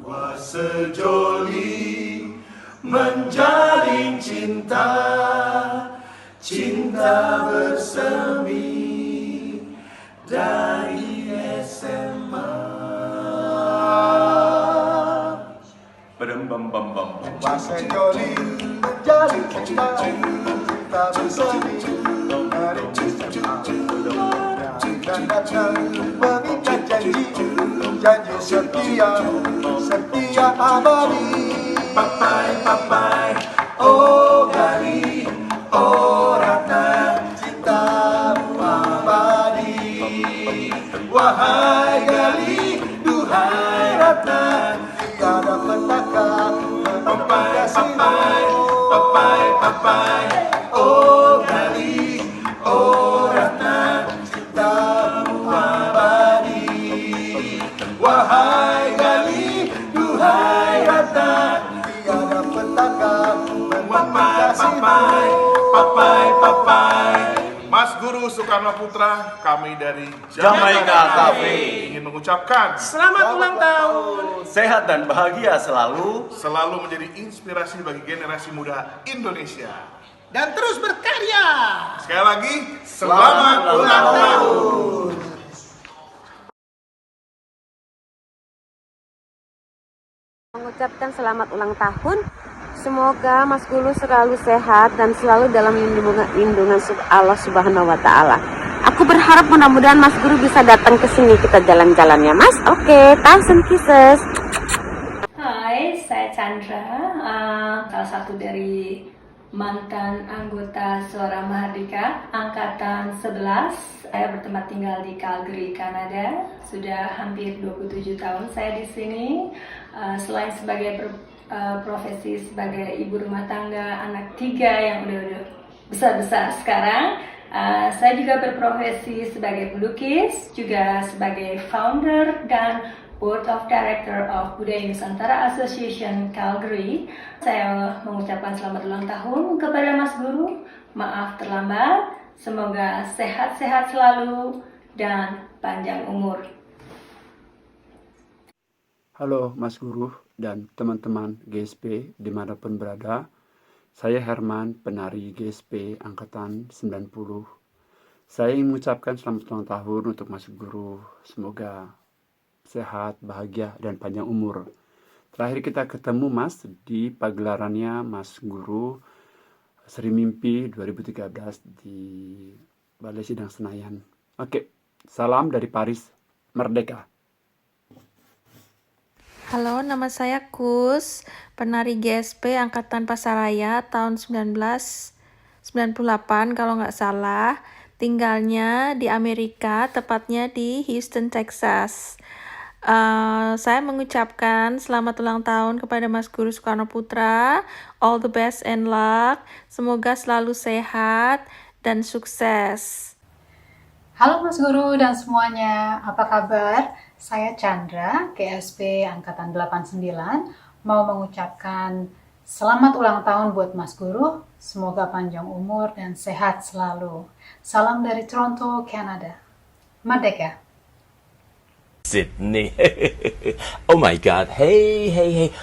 Dua sejoli menjalin cinta, cinta bersemi dari SMA. Dua sejoli menjalin cinta, cinta bersemi dari SMA. Dan datang mengikat janji, janji setia, setia abadi. Papai, papai, oh Gali, oh Ratna, cintamu abadi. Wahai Gali, duhai Ratna, Tiada petaka papai, papai, papai, papai, oh Gali, oh Ratna, cintamu abadi. Wahai Gali, duhai Ratna, tiada petaka papai, papai, papai, papai. Mas Guru Soekarno Putra, kami dari Jamaika Cafe ingin mengucapkan Selamat ulang tahun. Sehat dan bahagia selalu. selalu menjadi inspirasi bagi generasi muda Indonesia. Dan terus berkarya. Sekali lagi, selamat ulang tahun. Mengucapkan selamat ulang tahun. Semoga Mas Guru selalu sehat dan selalu dalam lindungan Allah Subhanahu wa Ta'ala. Aku berharap mudah-mudahan Mas Guru bisa datang ke sini, kita jalan-jalan ya Mas. Oke, thousand kisses. Hai, saya Chandra, salah satu dari mantan anggota Suara Mahardika Angkatan 11. Saya bertempat tinggal di Calgary, Kanada. Sudah hampir 27 tahun saya di sini. Selain sebagai profesi sebagai ibu rumah tangga anak 3 yang udah besar-besar sekarang, saya juga berprofesi sebagai pelukis, juga sebagai founder dan Board of Director of Budaya Nusantara Association Calgary. Saya mengucapkan selamat ulang tahun kepada Mas Guru. Maaf terlambat. Semoga sehat-sehat selalu dan panjang umur. Halo Mas Guru dan teman-teman GSP dimanapun berada. Saya Herman, penari GSP Angkatan 90. Saya ingin mengucapkan selamat ulang tahun untuk Mas Guru. Semoga sehat, bahagia, dan panjang umur. Terakhir kita ketemu Mas di pagelarannya Mas Guru Seri Mimpi 2013 di Balai Sidang Senayan. Oke, salam dari Paris, Merdeka. Halo, nama saya Kus, penari GSP Angkatan Pasaraya tahun 1998 kalau nggak salah. Tinggalnya di Amerika, tepatnya di Houston, Texas. Saya mengucapkan selamat ulang tahun kepada Mas Guru Soekarno Putra. All the best and luck. Semoga selalu sehat dan sukses. Halo Mas Guru dan semuanya, apa kabar? Saya Chandra, GSP Angkatan 89, mau mengucapkan selamat ulang tahun buat Mas Guru. Semoga panjang umur dan sehat selalu. Salam dari Toronto, Canada. Merdeka! Sydney. Oh my god. Hey.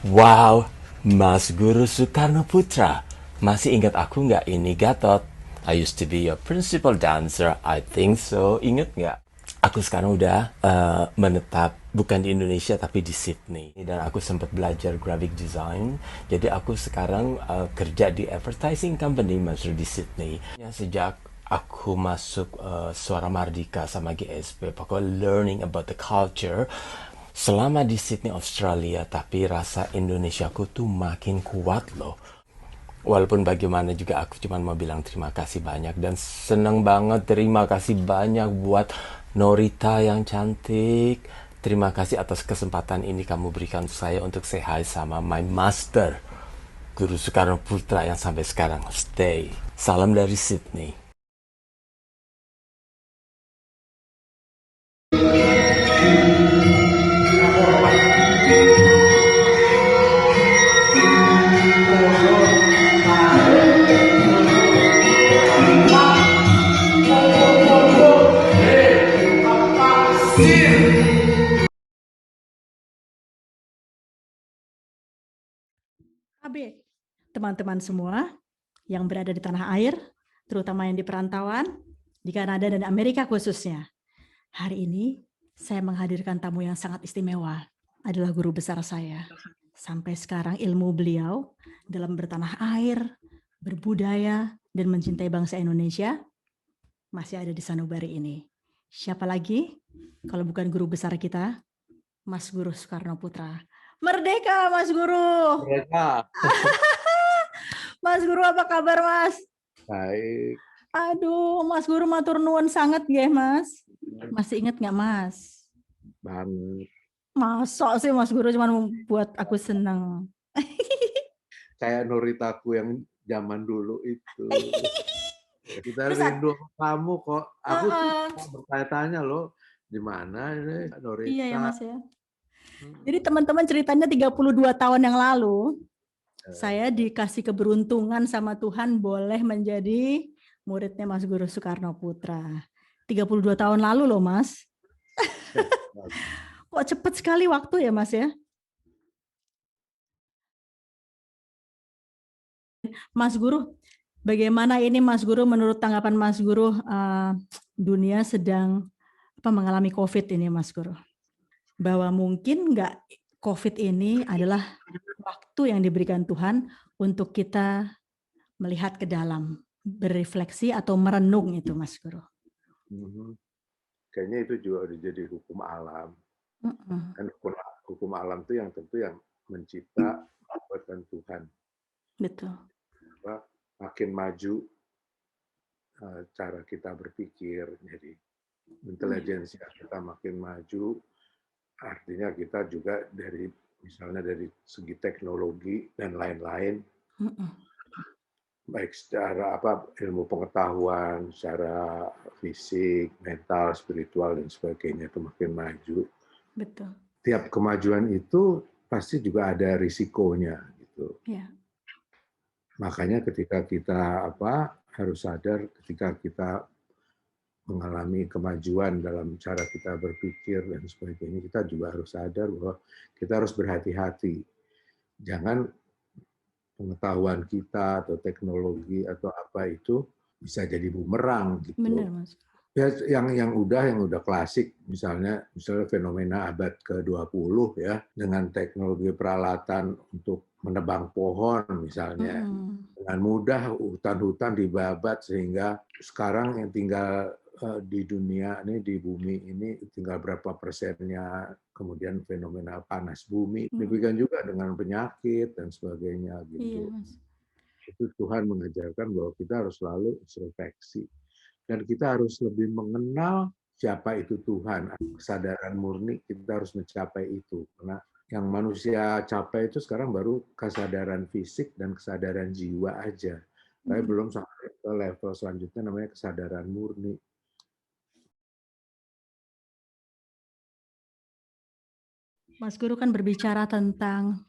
Wow, Mas Guru Soekarno Putra. Masih ingat aku nggak ini, Gatot? I used to be your principal dancer. I think so. Ingat nggak? Aku sekarang udah menetap bukan di Indonesia tapi di Sydney. Dan aku sempat belajar graphic design. Jadi aku sekarang kerja di advertising company masih di Sydney. Sejak aku masuk Suara Mahardika sama GSP, pokoknya learning about the culture selama di Sydney, Australia, tapi rasa Indonesiaku tuh makin kuat loh. Walaupun bagaimana juga aku cuma mau bilang terima kasih banyak dan senang banget, terima kasih banyak buat Norita yang cantik. Terima kasih atas kesempatan ini kamu berikan saya untuk say hi sama my master, Guru Soekarno Putra yang sampai sekarang stay. Salam dari Sydney. teman-teman semua yang berada di tanah air, terutama yang di perantauan, di Kanada dan Amerika khususnya. Hari ini saya menghadirkan tamu yang sangat istimewa, adalah guru besar saya. Sampai sekarang ilmu beliau dalam bertanah air, berbudaya, dan mencintai bangsa Indonesia masih ada di sanubari ini. Siapa lagi kalau bukan guru besar kita, Mas Guru Soekarno Putra. Merdeka, Mas Guru. Mereka. Mas Guru, apa kabar, Mas? Baik. Aduh, Mas Guru matur nuwun sangat nggih, Mas. Masih ingat nggak, Mas? Banget. Masa sih Mas Guru cuma membuat aku senang. Kayak Noritaku yang zaman dulu itu. Kita Terus, rindu kamu kok. Aku tuh Heeh. bertanya-tanya loh, di mana ini Norita? Iya ya, Mas ya. Jadi teman-teman ceritanya 32 tahun yang lalu, saya dikasih keberuntungan sama Tuhan boleh menjadi muridnya Mas Guru Soekarno Putra. 32 tahun lalu loh, Mas. Kok cepet sekali waktu ya, Mas ya? Mas Guru, bagaimana ini Mas Guru, menurut tanggapan Mas Guru, dunia sedang mengalami COVID ini, Mas Guru? Bahwa mungkin nggak COVID ini adalah waktu yang diberikan Tuhan untuk kita melihat ke dalam, berefleksi atau merenung itu, Mas Guru. Kayaknya itu juga udah jadi hukum alam. Kan hukum alam itu yang tentu yang mencipta buatan Tuhan. Betul. Makin maju cara kita berpikir, jadi intelijensi kita makin maju, artinya kita juga dari misalnya dari segi teknologi dan lain-lain, baik secara ilmu pengetahuan, secara fisik, mental, spiritual dan sebagainya itu makin maju. Betul. Tiap kemajuan itu pasti juga ada risikonya gitu. Ya. Makanya ketika kita harus sadar ketika kita mengalami kemajuan dalam cara kita berpikir dan sebagainya, kita juga harus sadar bahwa kita harus berhati-hati. Jangan pengetahuan kita atau teknologi atau apa itu bisa jadi bumerang gitu. Benar, Mas. Ya, yang udah klasik, misalnya fenomena abad ke-20 ya, dengan teknologi peralatan untuk menebang pohon misalnya, dengan mudah hutan-hutan dibabat sehingga sekarang yang tinggal di dunia ini, di bumi ini tinggal berapa persennya, kemudian fenomena panas bumi, demikian juga dengan penyakit dan sebagainya gitu. Iya, Mas. Itu Tuhan mengajarkan bahwa kita harus selalu introspeksi. Dan kita harus lebih mengenal siapa itu Tuhan. Kesadaran murni kita harus mencapai itu. Karena yang manusia capai itu sekarang baru kesadaran fisik dan kesadaran jiwa aja. Tapi belum sampai ke level selanjutnya namanya kesadaran murni. Mas Guru kan berbicara tentang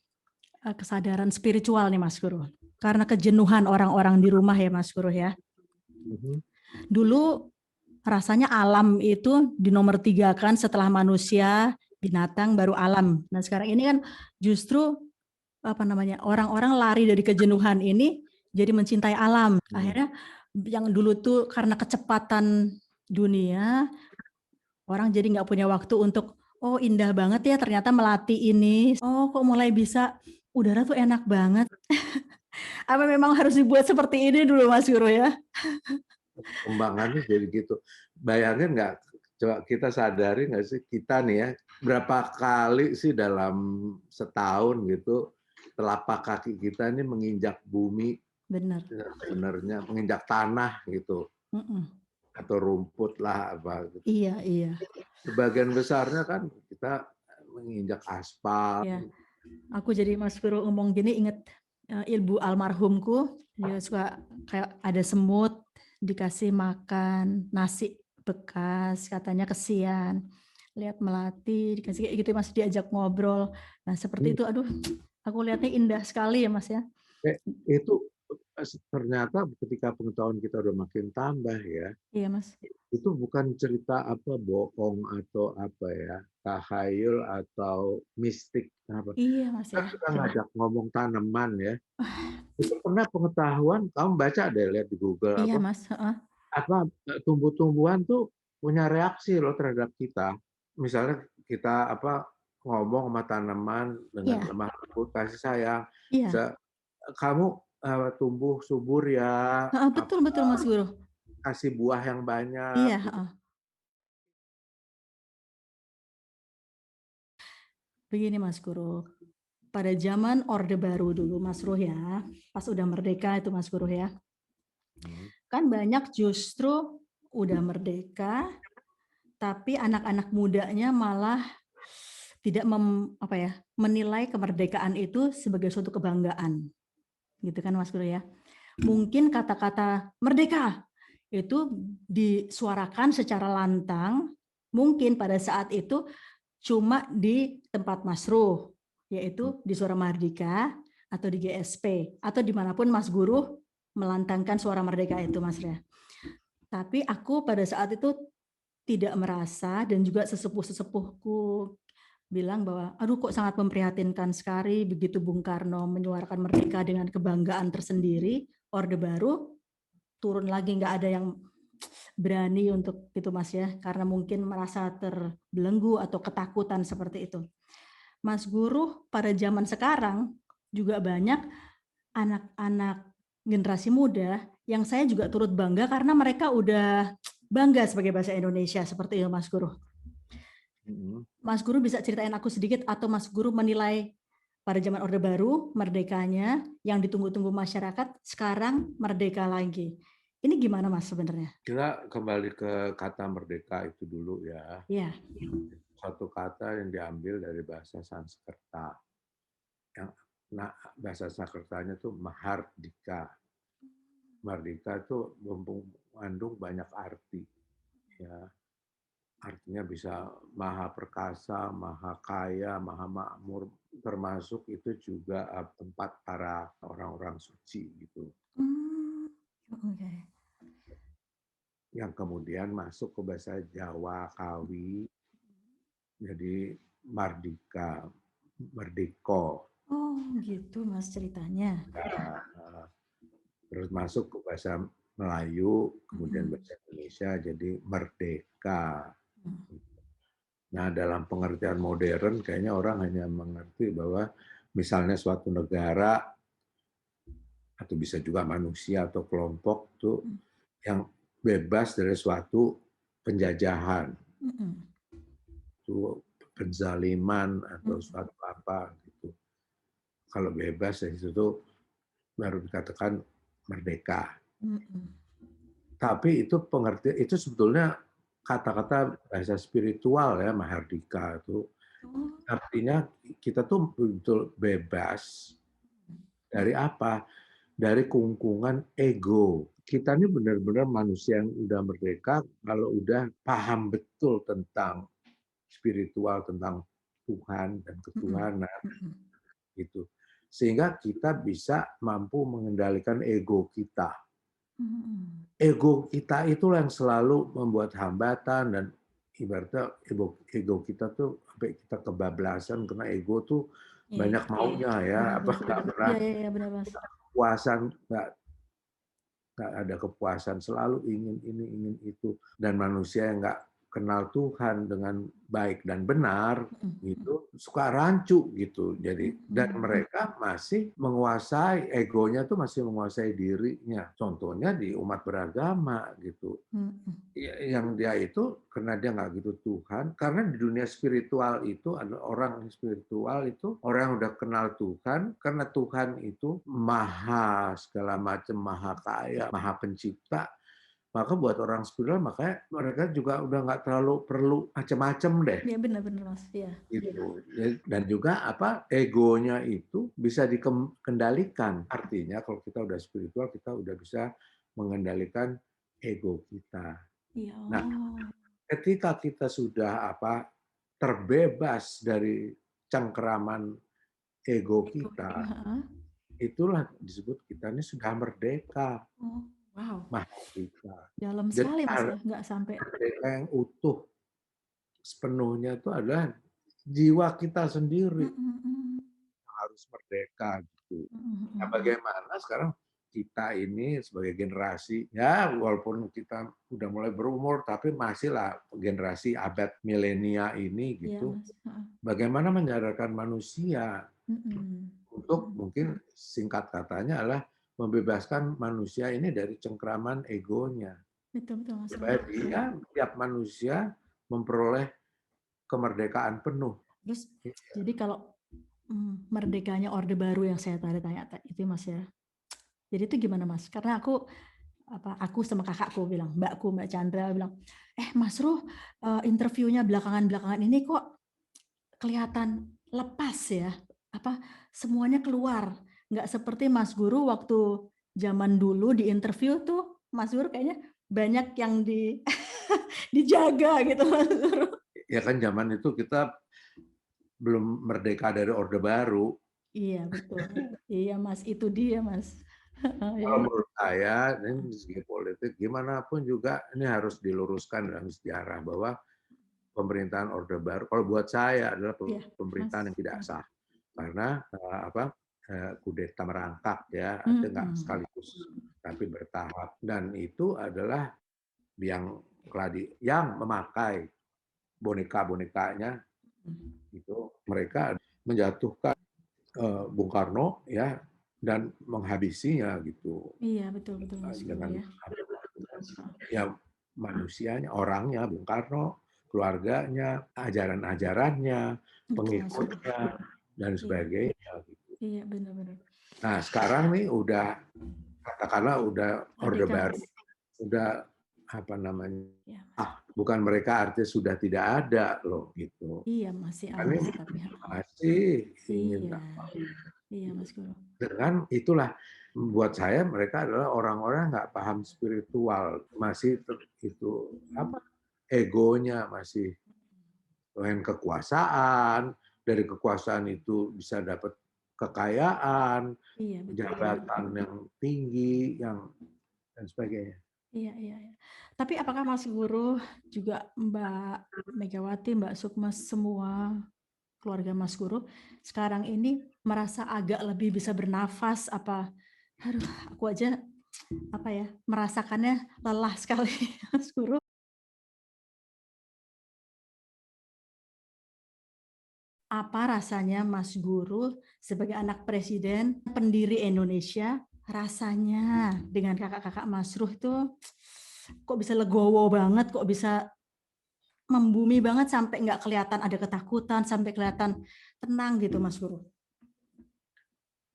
kesadaran spiritual nih, Mas Guru. Karena kejenuhan orang-orang di rumah ya, Mas Guru ya. Dulu rasanya alam itu di nomor 3 kan, setelah manusia, binatang, baru alam. Nah sekarang ini kan justru orang-orang lari dari kejenuhan ini jadi mencintai alam. Akhirnya yang dulu tuh karena kecepatan dunia, orang jadi nggak punya waktu untuk, oh indah banget ya ternyata Melati ini. Oh kok mulai bisa, udara tuh enak banget. Apa memang harus dibuat seperti ini dulu, Mas Guru ya? Kembangannya jadi gitu. Bayangin nggak, coba kita sadari nggak sih, kita nih ya, berapa kali sih dalam setahun gitu, telapak kaki kita ini menginjak bumi, sebenarnya menginjak tanah gitu, atau rumput lah apa gitu. Iya, iya. Sebagian besarnya kan kita menginjak aspal. Ya. Aku jadi Mas Guru ngomong gini inget ibu almarhumku, dia suka kayak ada semut, dikasih makan nasi bekas, katanya kesian lihat Melati dikasih kayak gitu, Mas, diajak ngobrol. Nah seperti itu, aduh aku lihatnya indah sekali ya, Mas ya. Itu ternyata ketika pengetahuan kita udah makin tambah ya. Iya, Mas. Itu bukan cerita bohong atau tahayul atau mistik apa. Iya, Mas ya. Kita ngajak ngomong tanaman ya. Itu pernah pengetahuan, kamu baca deh, lihat di Google Iya, apa Mas. Heeh. tumbuh-tumbuhan tuh punya reaksi loh terhadap kita. Misalnya kita ngomong sama tanaman dengan Iya. lemah lembut, kasih sayang. Iya. Kamu tumbuh subur ya, Heeh, betul betul Mas Guru. kasih buah yang banyak. Iya, Gitu. heeh. Begini Mas Guru, pada zaman Orde Baru dulu Mas Ruh ya, pas udah merdeka itu Mas Guru ya, kan banyak justru udah merdeka, tapi anak-anak mudanya malah tidak menilai kemerdekaan itu sebagai suatu kebanggaan, gitu kan Mas Guru ya. Mungkin kata-kata merdeka itu disuarakan secara lantang, mungkin pada saat itu cuma di tempat Mas Ruh, yaitu di Suara Mardika atau di GSP atau dimanapun Mas Guru melantangkan suara merdeka itu Mas ya. Tapi aku pada saat itu tidak merasa, dan juga sesepuh-sesepuhku bilang bahwa aduh kok sangat memprihatinkan sekali begitu Bung Karno menyuarakan merdeka dengan kebanggaan tersendiri, Orde Baru turun lagi, nggak ada yang berani untuk itu Mas ya, karena mungkin merasa terbelenggu atau ketakutan seperti itu. Mas Guru pada zaman sekarang juga banyak anak-anak generasi muda yang saya juga turut bangga karena mereka udah bangga sebagai bahasa Indonesia seperti itu Mas Guru. Mas Guru bisa ceritain aku sedikit atau Mas Guru menilai pada zaman Orde Baru merdekanya yang ditunggu-tunggu masyarakat sekarang merdeka lagi. Ini gimana Mas sebenarnya? Kita kembali ke kata merdeka itu dulu ya. Iya. Satu kata yang diambil dari bahasa Sanskerta. Bahasa Sanskertanya itu Mahardika. Merdeka itu mengandung banyak arti. Ya. Artinya bisa maha perkasa, maha kaya, maha makmur. Termasuk itu juga tempat para orang-orang suci gitu. Okay. Yang kemudian masuk ke bahasa Jawa Kawi, jadi Mardika, Merdeko. Oh gitu Mas ceritanya. Terus masuk ke bahasa Melayu, kemudian bahasa Indonesia jadi merdeka. Nah dalam pengertian modern kayaknya orang hanya mengerti bahwa misalnya suatu negara atau bisa juga manusia atau kelompok tuh yang bebas dari suatu penjajahan, itu penzaliman atau suatu apa gitu. Kalau bebas dari situ baru dikatakan merdeka. Tapi itu pengertian itu sebetulnya kata-kata bahasa spiritual ya, Mahardika itu. Artinya kita tuh betul bebas dari apa? Dari kungkungan ego. Kita ini benar-benar manusia yang udah merdeka kalau udah paham betul tentang spiritual, tentang Tuhan dan ketuhanan gitu. Sehingga kita bisa mampu mengendalikan ego kita. Ego kita itulah yang selalu membuat hambatan, dan ibaratnya ego kita tuh sampai kita kebablasan karena ego tuh banyak maunya ya, nggak pernah kepuasan, nggak ada kepuasan, selalu ingin ini ingin itu, dan manusia yang nggak kenal Tuhan dengan baik dan benar gitu suka rancu gitu. Jadi dan mereka masih menguasai egonya, tuh masih menguasai dirinya. Contohnya di umat beragama gitu. Yang dia itu karena dia nggak gitu Tuhan, karena di dunia spiritual itu ada orang spiritual itu orang yang udah kenal Tuhan, karena Tuhan itu maha segala macam, maha kaya, maha pencipta. Maka buat orang spiritual, makanya mereka juga udah nggak terlalu perlu macam-macam deh. Iya benar-benar Mas. Iya. Gitu. Dan juga egonya itu bisa dikendalikan. Artinya kalau kita udah spiritual, kita udah bisa mengendalikan ego kita. Iya. Nah, ketika kita sudah terbebas dari cengkeraman ego kita, itulah disebut kita ini sudah merdeka. Wow. Mahardika. Dalam sekali Mas ya, nggak sampai. Merdeka yang utuh sepenuhnya itu adalah jiwa kita sendiri. harus merdeka gitu. Nah, bagaimana sekarang kita ini sebagai generasi, ya walaupun kita udah mulai berumur, tapi masihlah generasi abad milenial ini gitu. Bagaimana menyadarkan manusia untuk mungkin singkat katanya adalah membebaskan manusia ini dari cengkraman egonya. Betul, Mas. Supaya dia, tiap manusia memperoleh kemerdekaan penuh. Terus, jadi kalau merdekanya Orde Baru yang saya tanya itu Mas ya. Jadi itu gimana Mas? Karena aku sama kakakku bilang, Mbak Chandra bilang, Mas Ruh, interviewnya belakangan ini kok kelihatan lepas ya, semuanya keluar, nggak seperti Mas Guru waktu zaman dulu di interview tuh, Mas Guru kayaknya banyak yang dijaga gitu Mas Guru. Ya kan zaman itu kita belum merdeka dari Orde Baru. Iya betul, iya Mas, itu dia Mas. Kalau menurut saya, ini segi politik, gimana pun juga ini harus diluruskan dalam sejarah bahwa pemerintahan Orde Baru, kalau buat saya adalah pemerintahan yang tidak sah, karena kudeta merangkak ya, ada nggak sekaligus, tapi bertahap, dan itu adalah yang memakai boneka-bonekanya itu mereka menjatuhkan Bung Karno ya. Dan menghabisinya gitu. Iya betul Mas. Dengan ya manusianya, orangnya, Bung Karno, keluarganya, ajaran-ajarannya, pengikutnya dan sebagainya. Gitu. Iya benar. Nah sekarang nih udah katakanlah udah Orde Baru, udah bukan mereka artinya sudah tidak ada loh gitu. Iya masih ada. Masih ingin Iya Mas Guru. Dengan itulah buat saya mereka adalah orang-orang nggak paham spiritual, masih itu egonya masih pengen kekuasaan, dari kekuasaan itu bisa dapat kekayaan, jabatan yang tinggi, dan sebagainya. Iya. Tapi apakah Mas Guru juga Mbak Megawati, Mbak Sukma, semua keluarga Mas Guru sekarang ini merasa agak lebih bisa bernafas aku aja merasakannya lelah sekali Mas Guru. Apa rasanya Mas Guru sebagai anak presiden, pendiri Indonesia, rasanya dengan kakak-kakak Mas Ruh itu kok bisa legowo banget, kok bisa membumi banget sampai nggak kelihatan ada ketakutan, sampai kelihatan tenang gitu Mas Guru.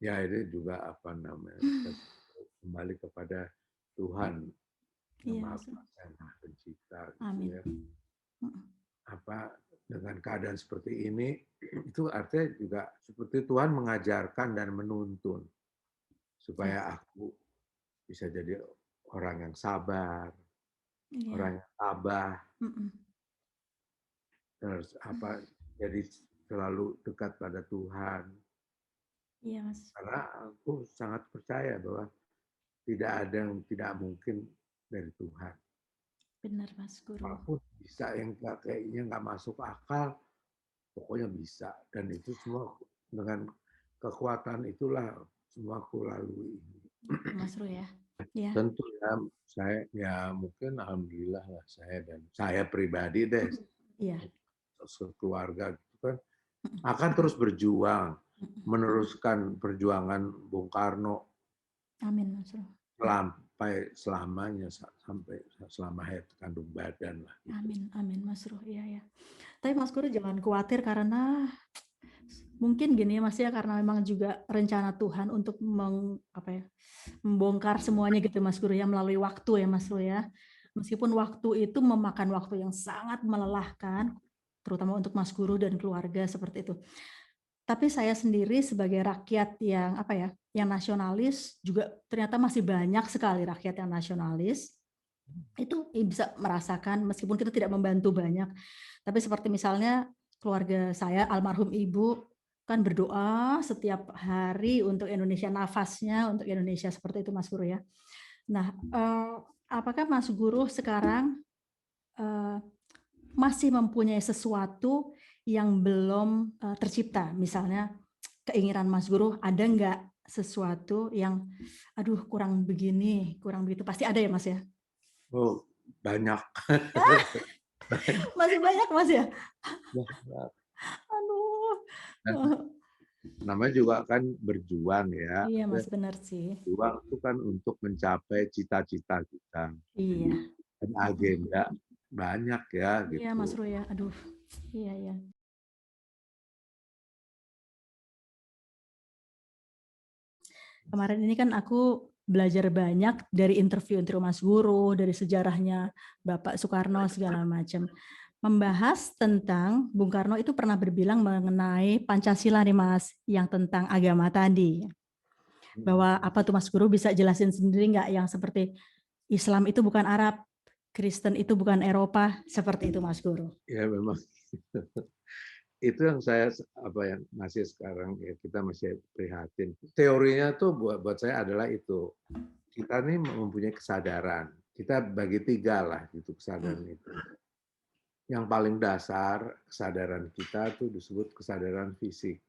Ya ini juga kembali kepada Tuhan yang Maha Kuasa, yang Maha Pencipta. Amin. Ya. Dengan keadaan seperti ini itu artinya juga seperti Tuhan mengajarkan dan menuntun supaya aku bisa jadi orang yang sabar, orang yang tabah. Terus jadi selalu dekat pada Tuhan. Iya, Mas. Karena aku sangat percaya bahwa tidak ada yang tidak mungkin dari Tuhan. Benar, Mas Guru. Walaupun bisa yang kayaknya nggak masuk akal, pokoknya bisa. Dan itu semua dengan kekuatan itulah semua aku lalui. Mas Ru ya. Ya. Tentu ya, saya mungkin alhamdulillah lah saya pribadi deh. Iya. Keluarga gitu kan akan terus berjuang meneruskan perjuangan Bung Karno. Amin, Mas Ru. Sampai selama hayat kandung badan lah. Gitu. Amin, Mas Ru. Iya. Tapi Mas Guru jangan khawatir karena mungkin gini Mas ya, karena memang juga rencana Tuhan untuk membongkar semuanya gitu Mas Guru ya, melalui waktu ya Mas Ru ya. Meskipun waktu itu memakan waktu yang sangat melelahkan, terutama untuk Mas Guru dan keluarga seperti itu. Tapi saya sendiri sebagai rakyat yang yang nasionalis juga ternyata masih banyak sekali rakyat yang nasionalis itu bisa merasakan meskipun kita tidak membantu banyak. Tapi seperti misalnya keluarga saya almarhum ibu kan berdoa setiap hari untuk Indonesia, nafasnya untuk Indonesia seperti itu Mas Guru ya. Nah, apakah Mas Guru sekarang masih mempunyai sesuatu yang belum tercipta, misalnya keinginan Mas Guru, ada nggak sesuatu yang, aduh kurang begini, kurang begitu, pasti ada ya Mas ya? Oh, banyak. Masih banyak Mas ya? Banyak. Aduh. Dan namanya juga kan berjuang ya. Iya Mas, benar sih. Berjuang itu kan untuk mencapai cita-cita kita. Iya. Dan agenda banyak ya Iya gitu. Mas Ru ya, aduh. Iya ya. Kemarin ini kan aku belajar banyak dari interview Mas Guru, dari sejarahnya Bapak Soekarno segala macam. Membahas tentang Bung Karno itu pernah berbilang mengenai Pancasila nih Mas, yang tentang agama tadi. Bahwa apa tuh Mas Guru bisa jelasin sendiri nggak yang seperti Islam itu bukan Arab, Kristen itu bukan Eropa, seperti itu Mas Guru. Ya memang itu yang saya yang masih sekarang ya kita masih prihatin. Teorinya tuh buat saya adalah itu. Kita nih mempunyai kesadaran. Kita bagi 3 lah gitu kesadaran itu. Yang paling dasar kesadaran kita tuh disebut kesadaran fisik.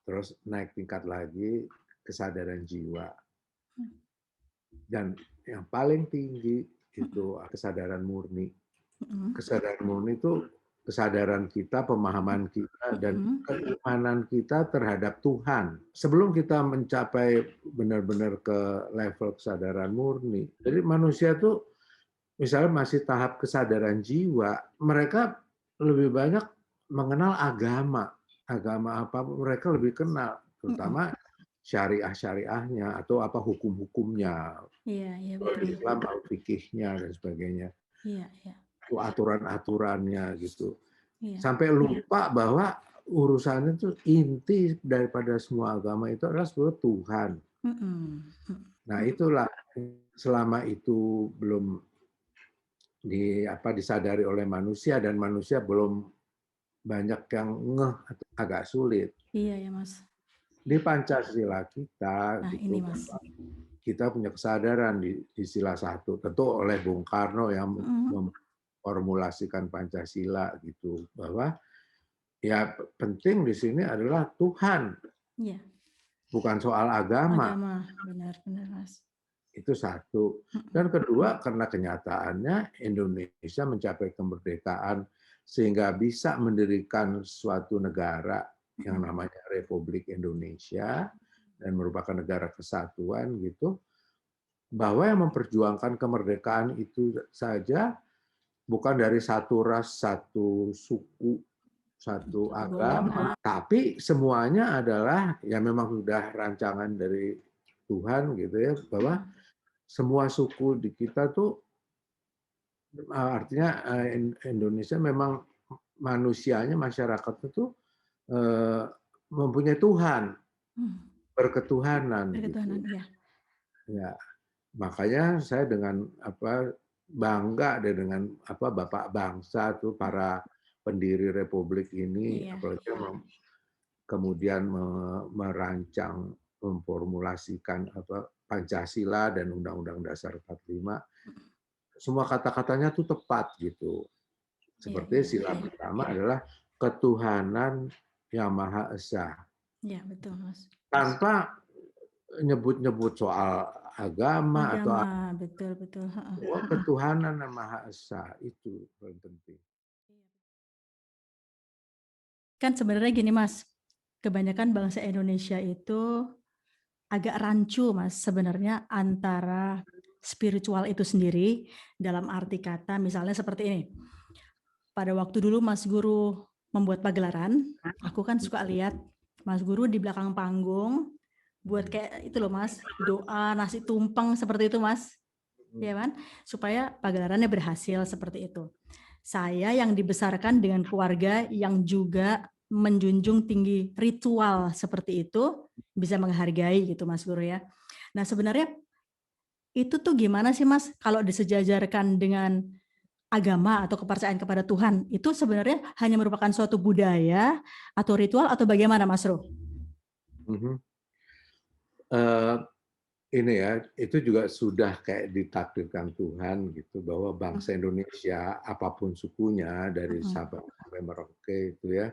Terus naik tingkat lagi kesadaran jiwa. Dan yang paling tinggi itu kesadaran murni. Kesadaran murni itu kesadaran kita, pemahaman kita, dan keimanan kita terhadap Tuhan. Sebelum kita mencapai benar-benar ke level kesadaran murni, jadi manusia tuh misalnya masih tahap kesadaran jiwa, mereka lebih banyak mengenal agama. Agama apa mereka lebih kenal, terutama syariah-syariahnya atau apa hukum-hukumnya. Iya, betul. Islam, fikihnya dan sebagainya. Iya. Aturan-aturannya gitu. Iya. Sampai lupa bahwa urusannya itu inti daripada semua agama itu adalah sebenarnya Tuhan. Nah, itulah selama itu belum disadari oleh manusia dan manusia belum banyak yang ngeh atau agak sulit. Iya ya Mas. Di Pancasila kita, nah, gitu, ini, Mas. kita punya kesadaran di sila 1, tentu oleh Bung Karno yang memformulasikan Pancasila gitu, bahwa ya penting di sini adalah Tuhan, bukan soal agama. Benar Mas. Itu satu. Dan kedua, karena kenyataannya Indonesia mencapai kemerdekaan sehingga bisa mendirikan suatu negara yang namanya Republik Indonesia dan merupakan negara kesatuan gitu, bahwa yang memperjuangkan kemerdekaan itu saja bukan dari satu ras, satu suku, satu agama, tapi semuanya adalah ya memang sudah rancangan dari Tuhan gitu ya, bahwa semua suku di kita tuh artinya Indonesia memang manusianya, masyarakatnya tuh mempunyai Tuhan, berketuhanan. Gitu. Ya, makanya saya dengan bangga dengan Bapak bangsa tuh para pendiri Republik ini, apalagi kemudian merancang, memformulasikan Pancasila dan Undang-Undang Dasar 45, semua kata-katanya tuh tepat gitu. Seperti sila pertama adalah ketuhanan yang Maha Esa. Iya, betul, Mas. Tanpa nyebut-nyebut soal agama atau betul. ketuhanan yang Maha Esa itu paling penting. Kan sebenarnya gini, Mas. Kebanyakan bangsa Indonesia itu agak rancu, Mas, sebenarnya antara spiritual itu sendiri dalam arti kata misalnya seperti ini. Pada waktu dulu Mas Guru membuat pagelaran, aku kan suka lihat Mas Guru di belakang panggung buat kayak itu loh Mas, doa, nasi tumpeng seperti itu Mas. Ya kan? Supaya pagelarannya berhasil seperti itu. Saya yang dibesarkan dengan keluarga yang juga menjunjung tinggi ritual seperti itu, bisa menghargai gitu Mas Guru ya. Nah sebenarnya itu tuh gimana sih Mas kalau disejajarkan dengan agama atau kepercayaan kepada Tuhan, itu sebenarnya hanya merupakan suatu budaya atau ritual atau bagaimana Mas Ru? Ini ya, itu juga sudah kayak ditakdirkan Tuhan gitu, bahwa bangsa Indonesia, apapun sukunya, dari Sabang sampai Merauke itu ya,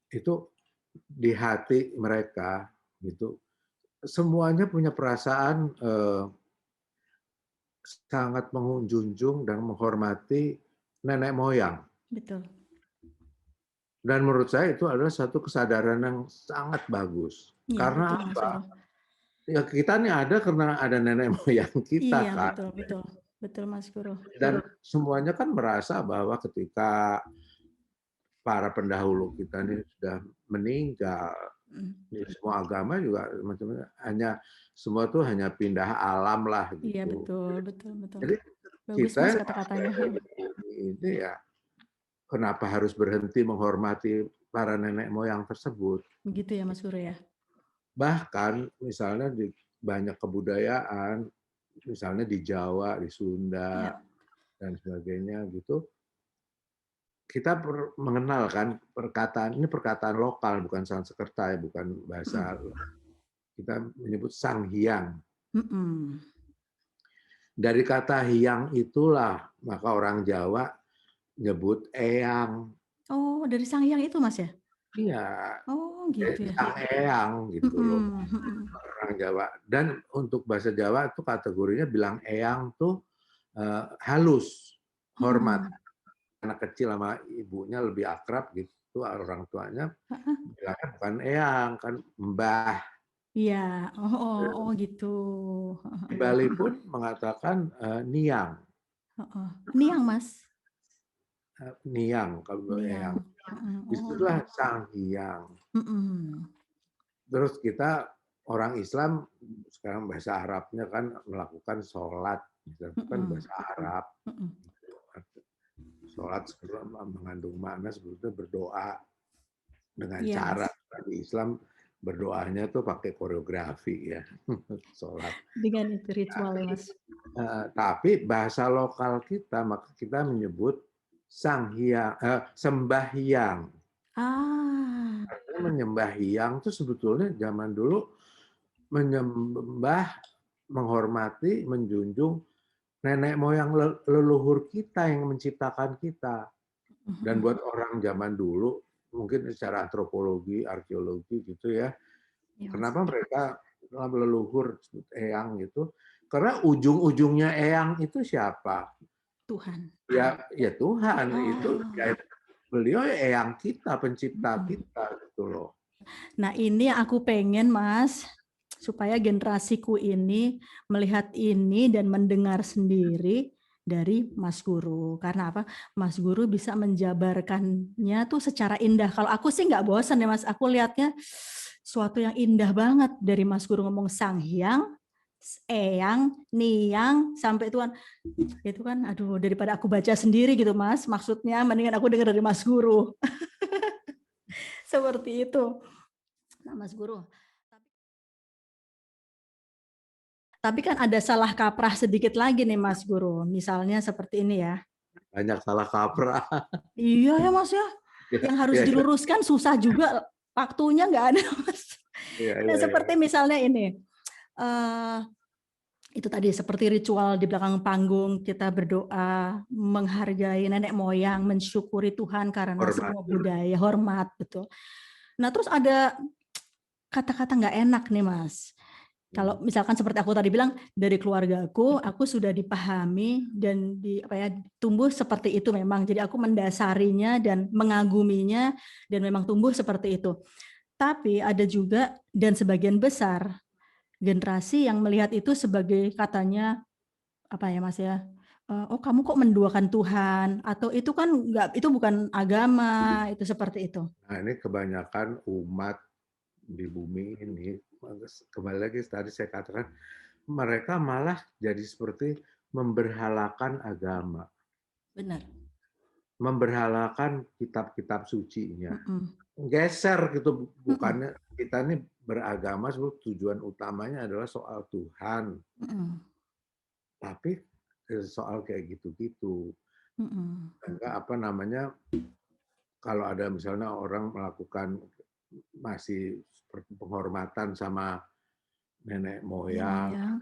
itu di hati mereka gitu, semuanya punya perasaan sangat menjunjung dan menghormati nenek moyang. Betul. Dan menurut saya itu adalah satu kesadaran yang sangat bagus. Iya, Karena betul, Mas apa? Guru. Ya kita nih ada karena ada nenek moyang kita Iya, kan. betul, betul. Betul, Mas Guru. Dan semuanya kan merasa bahwa ketika para pendahulu kita ini sudah meninggal, di semua agama juga macam-macam, hanya semua tuh hanya pindah alam lah Iya, gitu. betul, betul, betul. Jadi Bagus, kita Mas, kata-katanya. ini ya kenapa harus berhenti menghormati para nenek moyang tersebut? Begitu ya, Mas Guru ya. Bahkan misalnya di banyak kebudayaan, misalnya di Jawa, di Sunda, dan sebagainya gitu, kita mengenal kan perkataan ini, perkataan lokal, bukan Sanskerta, bukan bahasa. Kita menyebut Sang Hyang. Dari kata hyang itulah maka orang Jawa nyebut eyang. Oh, dari Sang Hyang itu, Mas ya? Iya. Oh, gitu ya. Sang eyang gitu loh. Orang Jawa. Dan untuk bahasa Jawa itu kategorinya bilang eyang tuh halus, hormat. Anak kecil sama ibunya lebih akrab gitu, orang tuanya bilangnya bukan eyang, kan mbah. Iya, oh gitu. Di Bali pun mengatakan niang. Niang, Mas. Niang kalau eyang. Disitulah Sang Hyang. Terus kita orang Islam sekarang bahasa Arabnya kan melakukan sholat, itu kan bahasa Arab. Sholat mengandung makna sebetulnya berdoa dengan cara di Islam berdoanya tuh pakai koreografi ya, sholat. Dengan itu ritual ya, Mas. Tapi bahasa lokal kita maka kita menyebut Sang Hyang, sembahyang. Artinya menyembah hyang itu sebetulnya zaman dulu menyembah, menghormati, menjunjung nenek moyang leluhur kita yang menciptakan kita. Dan buat orang zaman dulu, mungkin secara antropologi, arkeologi gitu ya, kenapa mereka leluhur eyang gitu? Karena ujung-ujungnya eyang itu siapa? Tuhan. Ya Tuhan itu. Ya, beliau eyang kita, pencipta kita gitu loh. Nah, ini yang aku pengen, Mas, supaya generasiku ini melihat ini dan mendengar sendiri dari Mas Guru. Karena apa? Mas Guru bisa menjabarkannya tuh secara indah. Kalau aku sih nggak bosan ya, Mas. Aku lihatnya suatu yang indah banget dari Mas Guru ngomong Sang Hyang, eyang, niang, sampai Tuhan. Itu kan, aduh, daripada aku baca sendiri gitu, Mas. Maksudnya mendingan aku dengar dari Mas Guru. Seperti itu. Nah, Mas Guru. Tapi kan ada salah kaprah sedikit lagi nih, Mas Guru. Misalnya seperti ini ya. Banyak salah kaprah. Iya ya, Mas ya. Yang harus diluruskan susah juga. Waktunya nggak ada, Mas. Nah, seperti misalnya ini. Itu tadi seperti ritual di belakang panggung, kita berdoa, menghargai nenek moyang, mensyukuri Tuhan karena semua budaya, hormat, betul. Nah, terus ada kata-kata nggak enak nih, Mas. Kalau misalkan seperti aku tadi bilang, dari keluargaku, aku sudah dipahami dan tumbuh seperti itu memang. Jadi aku mendasarinya dan mengaguminya dan memang tumbuh seperti itu. Tapi ada juga dan sebagian besar generasi yang melihat itu sebagai katanya apa ya, Mas ya? Oh, kamu kok menduakan Tuhan, atau itu kan itu bukan agama, itu seperti itu. Nah, ini kebanyakan umat di bumi ini, kembali lagi tadi saya katakan, mereka malah jadi seperti memberhalakan agama. Benar. Memberhalakan kitab-kitab sucinya. Geser gitu, bukannya kita ini beragama, tujuan utamanya adalah soal Tuhan. Tapi soal kayak gitu-gitu. Apa namanya, kalau ada misalnya orang melakukan masih seperti penghormatan sama nenek moyang,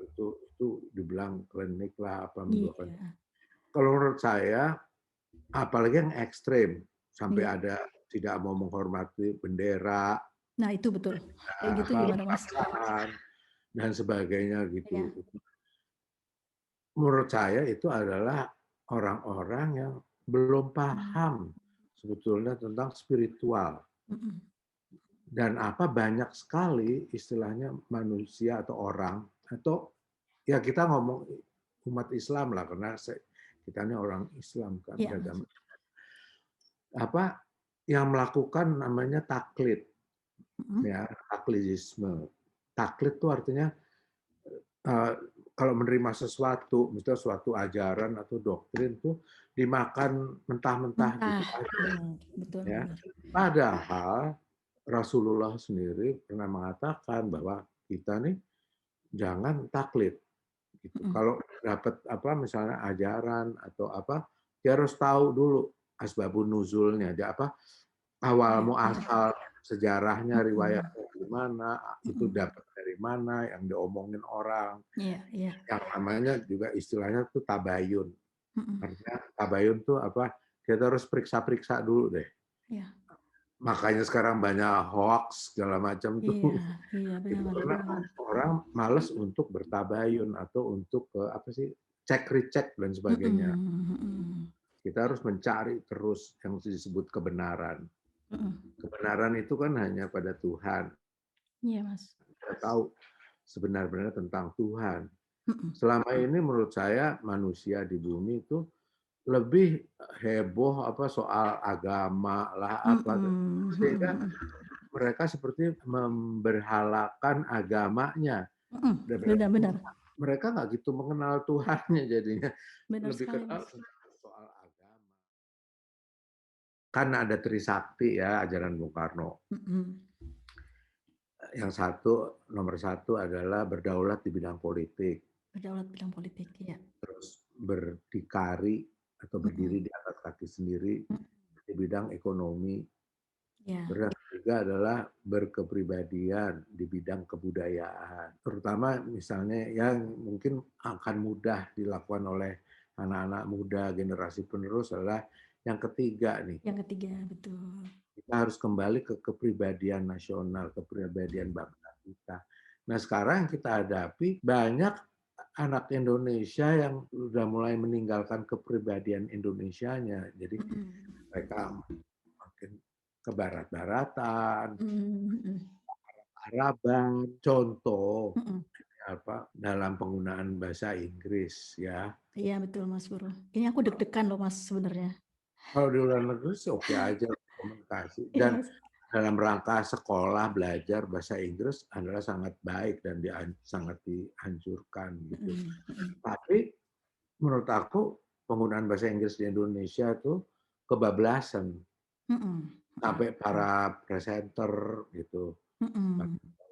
itu dibilang klinik lah, apa menduakan. Kalau menurut saya, apalagi yang ekstrem, sampai ada tidak mau menghormati bendera, Nah, itu betul. Kayak gitu apa, gimana, Mas? perasaan, dan sebagainya Iya. gitu. Menurut saya itu adalah orang-orang yang belum paham sebetulnya tentang spiritual. Dan banyak sekali istilahnya manusia atau orang, atau ya kita ngomong umat Islam lah, karena kita ini orang Islam kan, Iya, Mas. beragama. Yang melakukan namanya taklid, ya, taklidisme. Taklid itu artinya kalau menerima sesuatu, misalnya suatu ajaran atau doktrin tuh dimakan mentah-mentah gitu aja. Betul, Ya. benar. Padahal Rasulullah sendiri pernah mengatakan bahwa kita nih jangan taklid. Gitu. Kalau dapat misalnya ajaran atau dia harus tahu dulu asbabun nuzulnya, awal muasal sejarahnya, riwayatnya gimana, itu dapat dari mana, yang diomongin orang. Iya, iya. Yang namanya juga istilahnya tuh tabayun. Artinya tabayun tuh kita harus periksa-periksa dulu deh. Iya. Makanya sekarang banyak hoax segala macam tuh. Iya, benar. Karena orang males untuk bertabayun atau untuk cek recheck dan sebagainya. Kita harus mencari terus yang disebut kebenaran. Kebenaran itu kan hanya pada Tuhan. Iya, Mas. Kita tahu sebenar-benarnya tentang Tuhan. Selama ini menurut saya manusia di bumi itu lebih heboh soal agama lah sehingga mereka seperti memberhalakan agamanya. Benar. Mereka nggak gitu mengenal Tuhannya jadinya. Benar Lebih sekali, kenal Mas. soal agama. Kan ada Trisakti ya, ajaran Bung Karno. Yang nomor satu adalah berdaulat di bidang politik. Berdaulat bidang politik, ya. Terus berdikari atau berdiri di atas kaki sendiri di bidang ekonomi. Ya. Terus yang ketiga adalah berkepribadian di bidang kebudayaan. Terutama misalnya yang mungkin akan mudah dilakukan oleh anak-anak muda generasi penerus adalah yang ketiga nih. Yang ketiga, betul. Kita harus kembali ke kepribadian nasional, kepribadian bangsa kita. Nah sekarang yang kita hadapi banyak anak Indonesia yang sudah mulai meninggalkan kepribadian Indonesianya. Jadi mereka makin ke barat-baratan, Araban, contoh dalam penggunaan bahasa Inggris ya. Iya betul Mas Guru. Ini aku deg-degan loh Mas sebenarnya. Kalau di luar negeri sih oke aja komunikasi, dan dalam rangka sekolah belajar bahasa Inggris adalah sangat baik dan sangat dianjurkan gitu. Tapi menurut aku penggunaan bahasa Inggris di Indonesia itu kebablasan. Sampai para presenter gitu,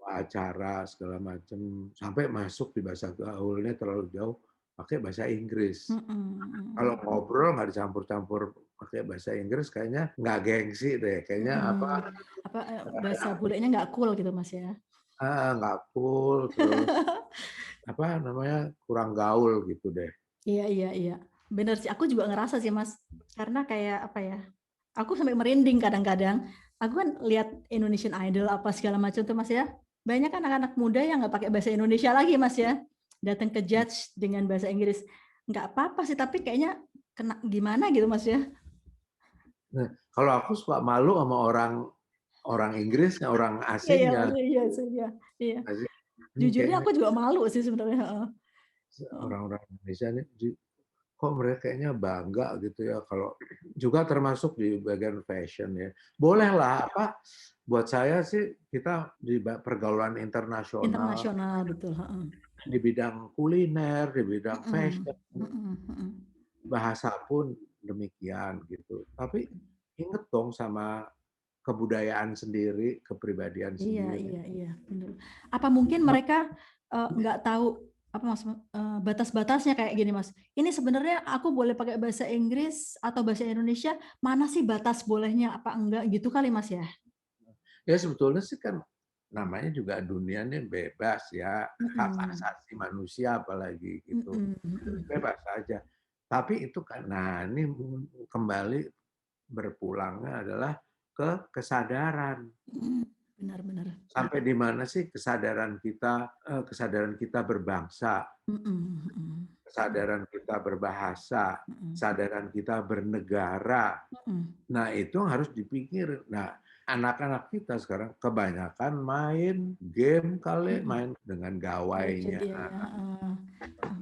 acara segala macam, sampai masuk di bahasa gaulnya terlalu jauh pakai bahasa Inggris. Kalau ngobrol nggak dicampur-campur pakai bahasa Inggris, kayaknya nggak gengsi deh, kayaknya bahasa bulenya nggak cool gitu Mas ya? Nggak cool, terus kurang gaul gitu deh. Iya, bener sih. Aku juga ngerasa sih Mas, karena kayak aku sampai merinding kadang-kadang. Aku kan lihat Indonesian Idol apa segala macam tuh Mas ya. Banyak kan anak-anak muda yang nggak pakai bahasa Indonesia lagi Mas ya. Datang ke judge dengan bahasa Inggris. Nggak apa-apa sih, tapi kayaknya kena gimana gitu Mas ya. Nah, kalau aku suka malu sama orang Inggrisnya, orang asingnya. Iya. Jujurnya aku juga malu sih sebenarnya. Orang-orang Indonesia ini kok mereka kayaknya bangga gitu ya, kalau juga termasuk di bagian fashion ya. Bolehlah buat saya sih kita di pergaulan internasional betul. Di bidang kuliner, di bidang fashion, bahasa pun demikian gitu. Tapi inget dong sama kebudayaan sendiri, kepribadian sendiri. Iya, benar. Apa mungkin mereka nggak tahu batas-batasnya kayak gini Mas. Ini sebenarnya aku boleh pakai bahasa Inggris atau bahasa Indonesia, mana sih batas bolehnya apa enggak gitu kali Mas ya? Ya sebetulnya sih kan namanya juga dunia ini bebas ya, hak asasi manusia apalagi gitu. Bebas saja. Tapi itu kan, nah ini kembali berpulangnya adalah ke kesadaran. Benar-benar. Sampai di mana sih kesadaran kita berbangsa, kesadaran kita berbahasa, kesadaran kita bernegara. Nah, itu harus dipikir. Nah, anak-anak kita sekarang kebanyakan main game kali, main dengan gawainya.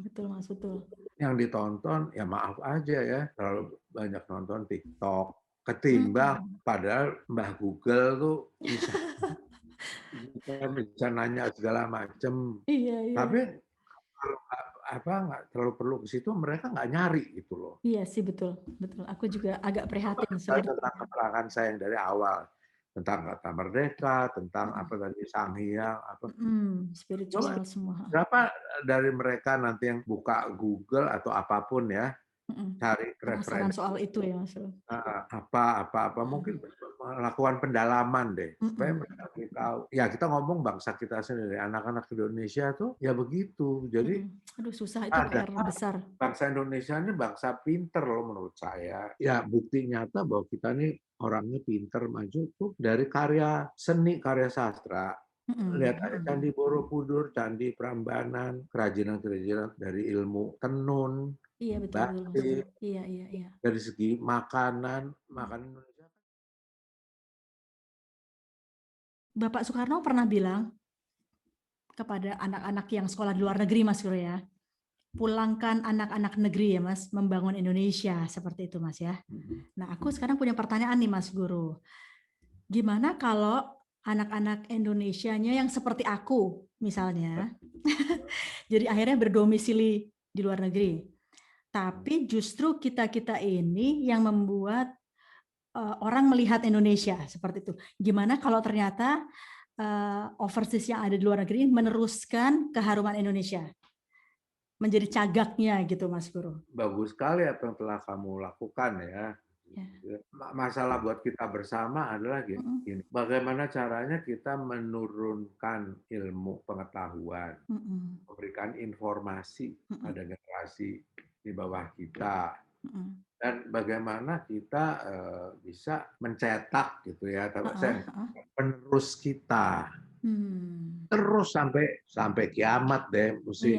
Betul Mas, betul. Yang ditonton, ya maaf aja ya, terlalu banyak nonton TikTok. Ketimbang, padahal Mbah Google tuh bisa nanya segala macam. Tapi kalau nggak terlalu perlu ke situ, mereka nggak nyari gitu loh. Iya sih, betul. Betul. Aku juga agak prihatin seperti tentang keterangan saya yang dari awal. Tentang Kata Merdeka, tentang apa tadi, Sang Hyang, apa. spiritual semua. Berapa dari mereka nanti yang buka Google atau apapun ya, cari Penasaran referensi soal itu ya Mas. apa mungkin melakukan pendalaman deh supaya mereka tahu. Ya kita ngomong bangsa kita sendiri, anak-anak Indonesia tuh ya begitu. Jadi aduh susah, itu PR besar. Bangsa Indonesia ini bangsa pinter loh menurut saya. Ya bukti nyata bahwa kita ini orangnya pinter, maju tuh dari karya seni, karya sastra. Lihat aja Candi Borobudur, Candi Prambanan, kerajinan-kerajinan dari ilmu tenun, Iya betul. batik, Iya. dari segi makanan Indonesia. Bapak Soekarno pernah bilang kepada anak-anak yang sekolah di luar negeri, Mas Guru ya, pulangkan anak-anak negeri ya Mas, membangun Indonesia, seperti itu Mas ya. Nah aku sekarang punya pertanyaan nih Mas Guru, gimana kalau anak-anak Indonesianya yang seperti aku misalnya, jadi akhirnya berdomisili di luar negeri, tapi justru kita-kita ini yang membuat orang melihat Indonesia seperti itu. Gimana kalau ternyata overseas yang ada di luar negeri meneruskan keharuman Indonesia, menjadi cagaknya gitu Mas Guru? Bagus sekali apa yang telah kamu lakukan ya. Masalah buat kita bersama adalah gini, bagaimana caranya kita menurunkan ilmu pengetahuan, memberikan informasi pada generasi di bawah kita, dan bagaimana kita bisa mencetak gitu ya, penerus kita terus sampai kiamat deh, mesti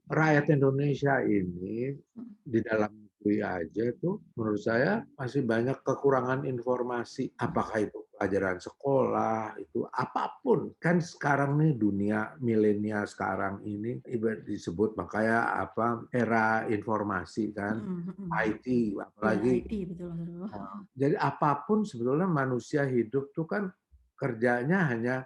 rakyat Indonesia ini di dalam negeri aja tuh menurut saya masih banyak kekurangan informasi, apakah itu pelajaran sekolah, itu apapun. Kan sekarang nih dunia milenial sekarang ini disebut makanya apa, era informasi kan, IT apalagi. Jadi apapun sebetulnya manusia hidup tuh kan kerjanya hanya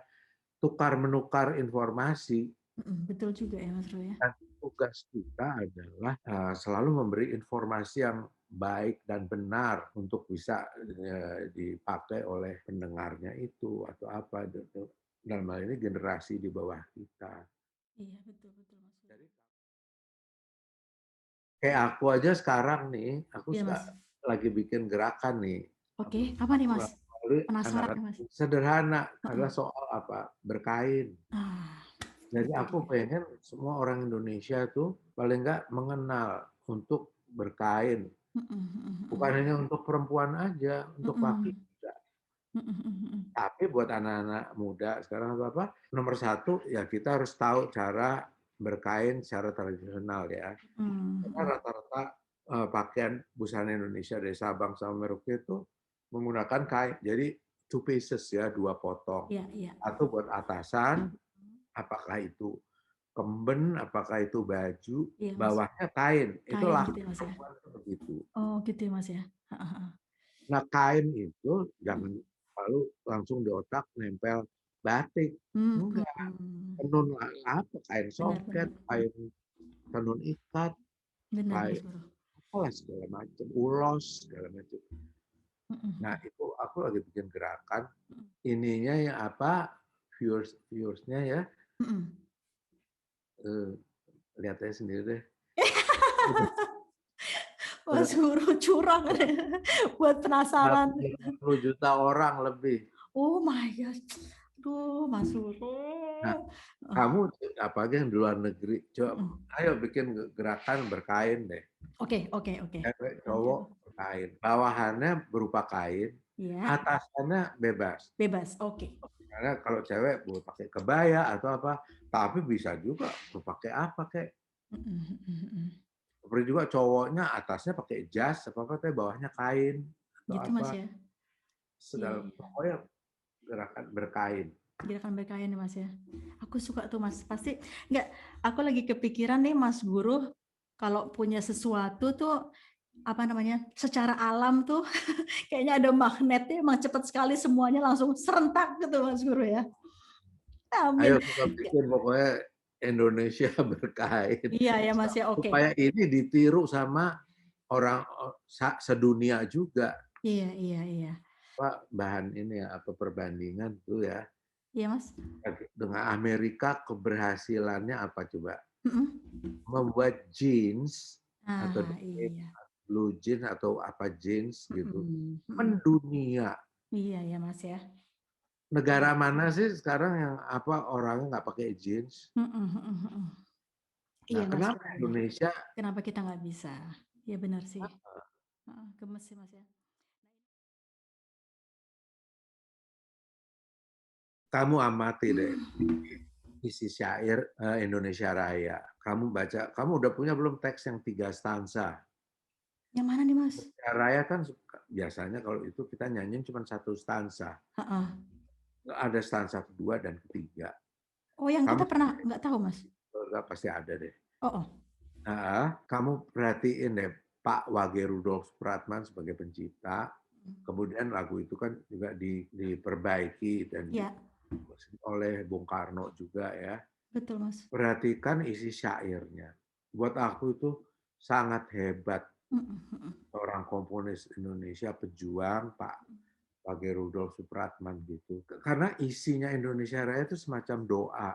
tukar menukar informasi. Betul juga ya Mas Roy ya. Dan tugas kita adalah selalu memberi informasi yang baik dan benar untuk bisa dipakai oleh pendengarnya itu atau apa, dalam hal ini generasi di bawah kita. Iya betul Mas. Jadi, kayak aku aja sekarang nih, aku lagi bikin gerakan nih. Oke, apa nih Mas? Penasaran Mas. Sederhana, adalah soal apa? Berkain. Jadi aku pengen semua orang Indonesia tuh paling nggak mengenal untuk berkain. Bukan hanya untuk perempuan aja, untuk laki juga. Tapi buat anak-anak muda sekarang apa? Nomor satu ya kita harus tahu cara berkain secara tradisional ya. Karena rata-rata pakaian busana Indonesia dari Sabang sampai Merauke itu menggunakan kain. Jadi 2 pieces ya, 2 potong. Satu buat atasan, apakah itu kemben, apakah itu baju, bawahnya kain. Itu lakukan begitu. Oh gitu ya Mas ya. Nah kain itu jangan lalu langsung di otak nempel batik. Enggak. Tenun apa? Kain soket, kain tenun ikat, kain apa segala macam, ulos segala macam. Nah itu aku lagi bikin gerakan. Ininya yang apa? Viewersnya ya. Lihat aja sendiri deh. Mas Guru curang buat penasaran. 10 juta orang lebih. Oh my God. Aduh, Mas Guru. Nah, kamu apalagi yang di luar negeri, coba ayo bikin gerakan berkain deh. Oke. Cewek, cowok berkain. Bawahannya berupa kain, Ya. atasannya bebas. Bebas, oke. Karena kalau cewek boleh pakai kebaya atau apa, tapi bisa juga mau pakai apa kayak. Seperti juga cowoknya atasnya pakai jas apa tapi bawahnya kain atau Gitu apa. Mas ya. Segala pokoknya gerakan berkain. Gerakan berkain nih Mas ya. Aku suka tuh Mas. Pasti enggak, aku lagi kepikiran nih Mas Guru kalau punya sesuatu tuh apa namanya? Secara alam tuh kayaknya ada magnetnya emang cepat sekali semuanya langsung serentak gitu Mas Guru ya. Ayo Amin. kita bikin pokoknya Indonesia berkain. Iya ya Mas ya, oke. Supaya ini ditiru sama orang sedunia juga. Iya. Pak bahan ini ya atau perbandingan tuh ya. Iya Mas. Dengan Amerika keberhasilannya apa coba? Membuat jeans atau blue jeans atau apa jeans gitu mendunia. Iya ya Mas ya. Negara mana sih sekarang yang apa orangnya nggak pakai jeans? Iya Nah, Mas. kenapa Indonesia? Kenapa kita nggak bisa? Ya benar sih. Gemes sih Mas ya. Kamu amati deh isi syair Indonesia Raya. Kamu baca, kamu udah punya belum teks yang 3 stansa? Yang mana nih Mas? Indonesia Raya kan biasanya kalau itu kita nyanyiin cuma 1 stansa. Ada stansa kedua dan ketiga. Oh yang kita pernah nggak tahu Mas? Enggak, pasti ada deh. Oh. Nah, kamu perhatiin deh Pak Wage Rudolf Supratman sebagai pencipta. Kemudian lagu itu kan juga diperbaiki dan oleh Bung Karno juga ya. Betul Mas. Perhatikan isi syairnya. Buat aku itu sangat hebat. Seorang komponis Indonesia, pejuang Pak Wage Rudolf Supratman gitu. Karena isinya Indonesia Raya itu semacam doa.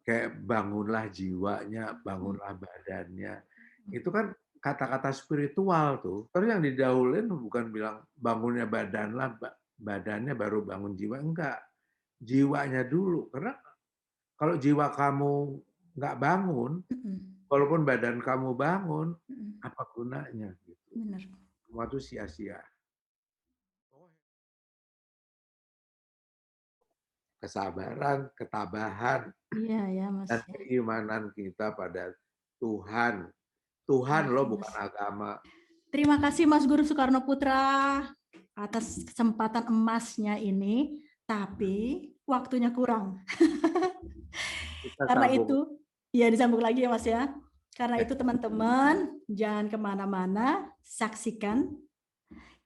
Kayak bangunlah jiwanya, bangunlah badannya. Itu kan kata-kata spiritual tuh. Terus yang didahuluin bukan bilang bangunnya badannya baru bangun jiwa. Enggak. Jiwanya dulu. Karena kalau jiwa kamu nggak bangun, walaupun badan kamu bangun, apa gunanya? Gitu. Benar. Semua itu sia-sia. Kesabaran, ketabahan, dan keimanan kita pada Tuhan. Tuhan loh, bukan agama. Terima kasih Mas Guru Soekarno Putra atas kesempatan emasnya ini, tapi waktunya kurang. Karena itu, ya disambung lagi ya Mas ya. Karena itu teman-teman, jangan kemana-mana, saksikan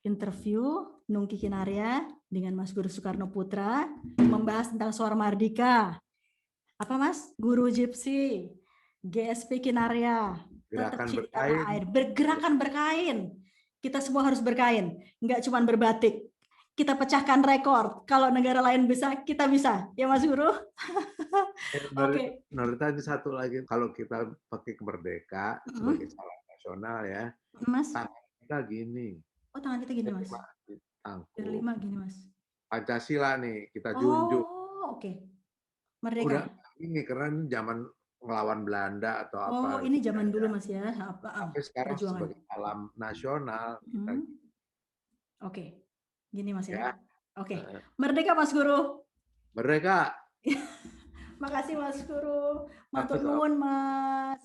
interview Nungki Kinaria dengan Mas Guru Soekarno Putra membahas tentang Suara Mardika. Apa Mas? Guru Gypsy, GSP Kinaria, tetap cinta tanah air, bergerakan berkain. Kita semua harus berkain, nggak cuma berbatik. Kita pecahkan rekor. Kalau negara lain bisa, kita bisa. Ya Mas Guru? Oke. Norita itu satu lagi, kalau kita pakai Merdeka sebagai salam nasional ya, Mas? tangan kita gini. Oh tangan kita gini Mas? Berlima gini Mas. Pancasila nih, kita junjung. Oh oke. Merdeka. Udah ini keren zaman ngelawan Belanda atau apa. Oh ini zaman dulu Mas ya. Tapi sekarang sebagai salam nasional. Oke. Gini Mas ya. Ya. Oke. Merdeka Mas Guru. Merdeka. Makasih Mas Guru. Matur nuwun Mas.